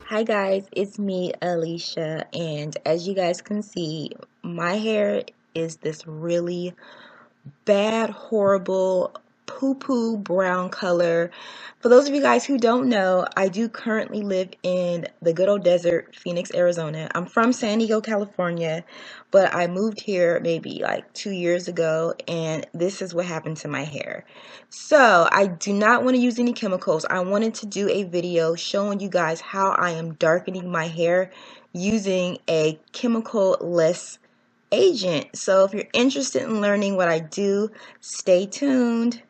Hi guys, it's me, Alicia, and as you guys can see, my hair is this really bad, horrible, poo-poo brown color. For those of you guys who don't know, I do currently live in the good old desert, Phoenix, Arizona. I'm from San Diego, California, but I moved here maybe like 2 years ago, and this is what happened to my hair. So I do not want to use any chemicals. I wanted to do a video showing you guys how I am darkening my hair using a chemical-less agent. So if you're interested in learning what I do, stay tuned.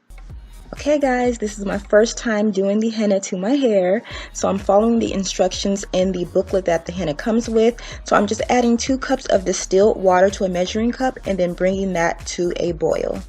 Okay guys, this is my first time doing the henna to my hair, so I'm following the instructions in the booklet that the henna comes with. So I'm just adding 2 cups of distilled water to a measuring cup and then bringing that to a boil.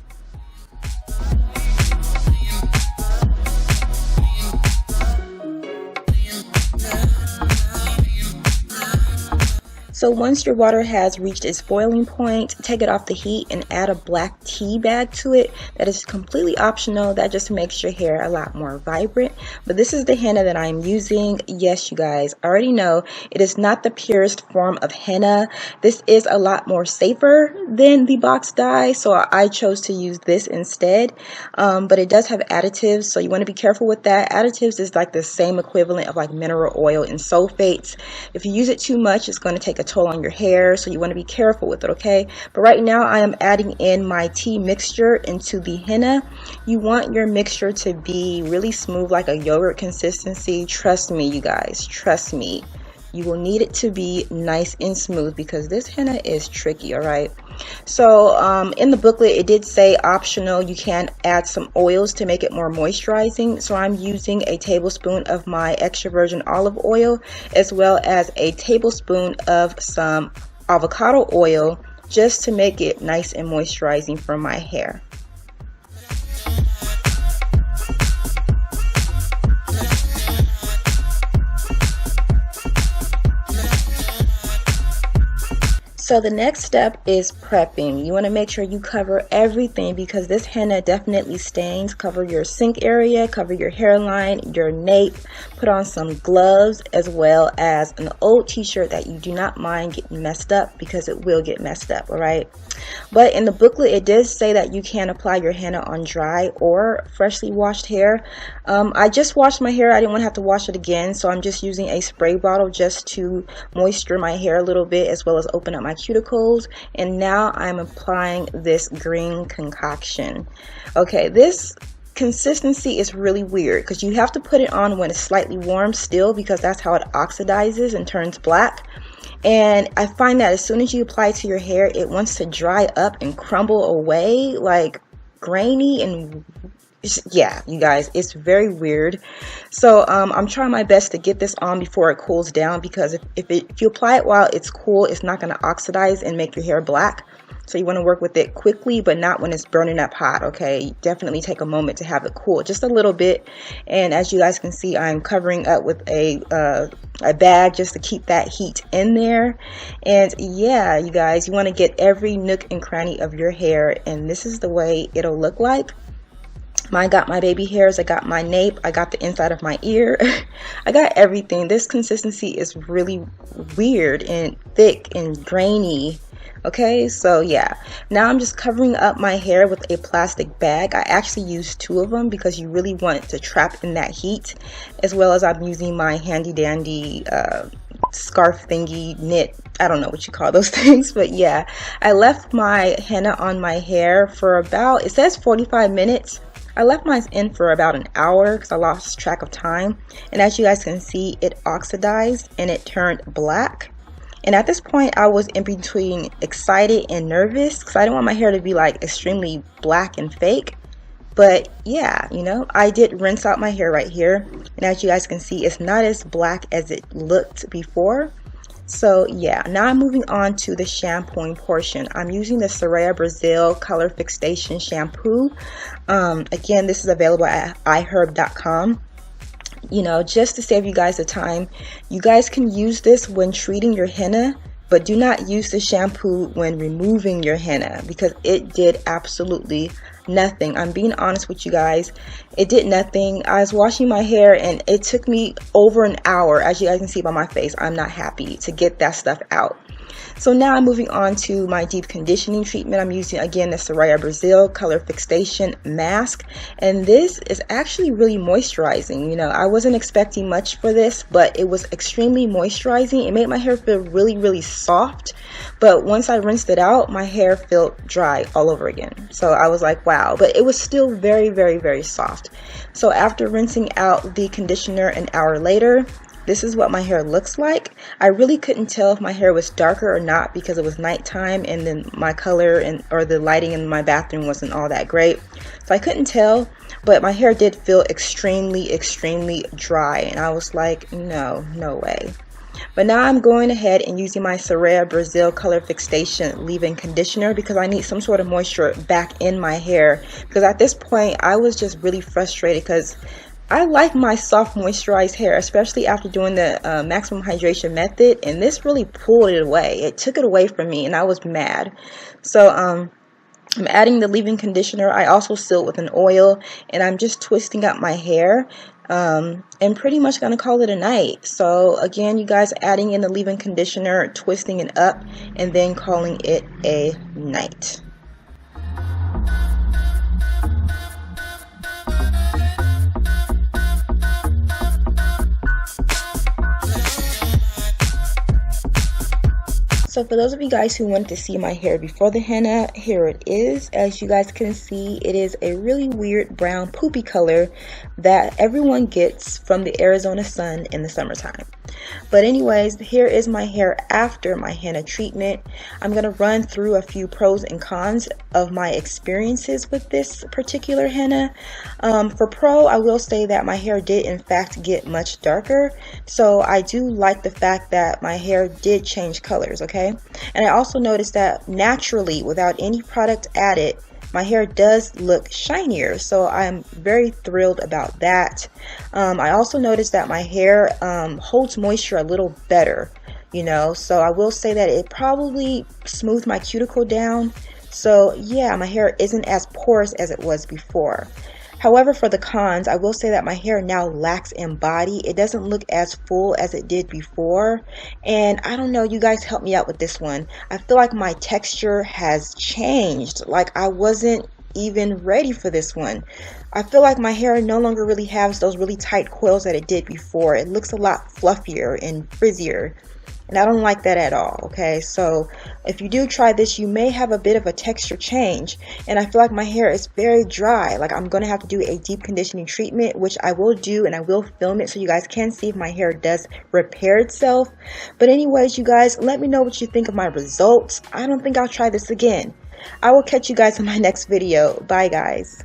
So once your water has reached its boiling point, take it off the heat and add a black tea bag to it. That is completely optional. That just makes your hair a lot more vibrant. But this is the henna that I'm using. Yes, you guys already know it is not the purest form of henna. This is a lot more safer than the box dye, so I chose to use this instead. But it does have additives, so you want to be careful with that. Additives is like the same equivalent of like mineral oil and sulfates. If you use it too much, it's going to take a toll on your hair, so you want to be careful with it, okay? But right now I am adding in my tea mixture into the henna. You want your mixture to be really smooth, like a yogurt consistency. Trust me, you guys, trust me. You will need it to be nice and smooth because this henna is tricky, all right? So in the booklet it did say optional, you can add some oils to make it more moisturizing. So I'm using a tablespoon of my extra virgin olive oil as well as a tablespoon of some avocado oil just to make it nice and moisturizing for my hair. So the next step is prepping. You want to make sure you cover everything because this henna definitely stains. Cover your sink area, cover your hairline, your nape, put on some gloves as well as an old t-shirt that you do not mind getting messed up because it will get messed up, all right? But in the booklet it does say that you can apply your henna on dry or freshly washed hair. I just washed my hair. I didn't want to have to wash it again, so I'm just using a spray bottle just to moisture my hair a little bit as well as open up my cuticles. And now I'm applying this green concoction. Okay, this consistency is really weird because you have to put it on when it's slightly warm still because that's how it oxidizes and turns black. And I find that as soon as you apply it to your hair, it wants to dry up and crumble away, like grainy, and yeah, you guys, it's very weird. So I'm trying my best to get this on before it cools down because if you apply it while it's cool, it's not going to oxidize and make your hair black. So you want to work with it quickly, but not when it's burning up hot, okay? Definitely take a moment to have it cool, just a little bit. And as you guys can see, I'm covering up with a bag just to keep that heat in there. And yeah, you guys, you want to get every nook and cranny of your hair, and this is the way it'll look like. I got my baby hairs, I got my nape, I got the inside of my ear. I got everything. This consistency is really weird and thick and grainy. Okay, so yeah, now I'm just covering up my hair with a plastic bag. I actually used 2 of them because you really want to trap in that heat, as well as I'm using my handy dandy scarf thingy, knit, I don't know what you call those things, but yeah, I left my henna on my hair for about, it says 45 minutes. I left mine in for about an hour because I lost track of time, and as you guys can see, it oxidized and it turned black. And at this point I was in between excited and nervous because I didn't want my hair to be like extremely black and fake. But yeah, you know, I did rinse out my hair right here, and as you guys can see, it's not as black as it looked before. So yeah, now I'm moving on to the shampooing portion. I'm using the Soraya Brazil Color Fixation Shampoo. Again, this is available at iherb.com. You know, just to save you guys the time, you guys can use this when treating your henna, but do not use the shampoo when removing your henna because it did absolutely nothing. I'm being honest with you guys. It did nothing. I was washing my hair and it took me over an hour, as you guys can see by my face. I'm not happy to get that stuff out. So now I'm moving on to my deep conditioning treatment. I'm using again the Soraya Brazil Color Fixation Mask, and this is actually really moisturizing. You know, I wasn't expecting much for this, but it was extremely moisturizing. It made my hair feel really soft, but once I rinsed it out, my hair felt dry all over again. So I was like, wow, but it was still very soft. So after rinsing out the conditioner an hour later, this is what my hair looks like. I really couldn't tell if my hair was darker or not because it was nighttime and then my color or the lighting in my bathroom wasn't all that great. So I couldn't tell, but my hair did feel extremely dry, and I was like, no way. But now I'm going ahead and using my Soraya Brazil Color Fixation leave-in conditioner because I need some sort of moisture back in my hair, because at this point I was just really frustrated because I like my soft moisturized hair, especially after doing the maximum hydration method, and this really pulled it away. It took it away from me and I was mad. So I'm adding the leave-in conditioner. I also seal it with an oil, and I'm just twisting up my hair and pretty much gonna call it a night. So again, you guys, adding in the leave-in conditioner, twisting it up, and then calling it a night. So for those of you guys who wanted to see my hair before the henna, here it is. As you guys can see, it is a really weird brown poopy color that everyone gets from the Arizona sun in the summertime. But anyways, here is my hair after my henna treatment. I'm going to run through a few pros and cons of my experiences with this particular henna. For pro, I will say that my hair did in fact get much darker. So I do like the fact that my hair did change colors, okay? And I also noticed that naturally, without any product added, my hair does look shinier, so I'm very thrilled about that. I also noticed that my hair holds moisture a little better, you know, so I will say that it probably smoothed my cuticle down. So yeah, my hair isn't as porous as it was before. However, for the cons, I will say that my hair now lacks in body. It doesn't look as full as it did before. And I don't know, you guys help me out with this one. I feel like my texture has changed. Like I wasn't even ready for this one. I feel like my hair no longer really has those really tight coils that it did before. It looks a lot fluffier and frizzier. And I don't like that at all, okay? So if you do try this, you may have a bit of a texture change. And I feel like my hair is very dry. Like I'm going to have to do a deep conditioning treatment, which I will do, and I will film it so you guys can see if my hair does repair itself. But anyways, you guys, let me know what you think of my results. I don't think I'll try this again. I will catch you guys in my next video. Bye, guys.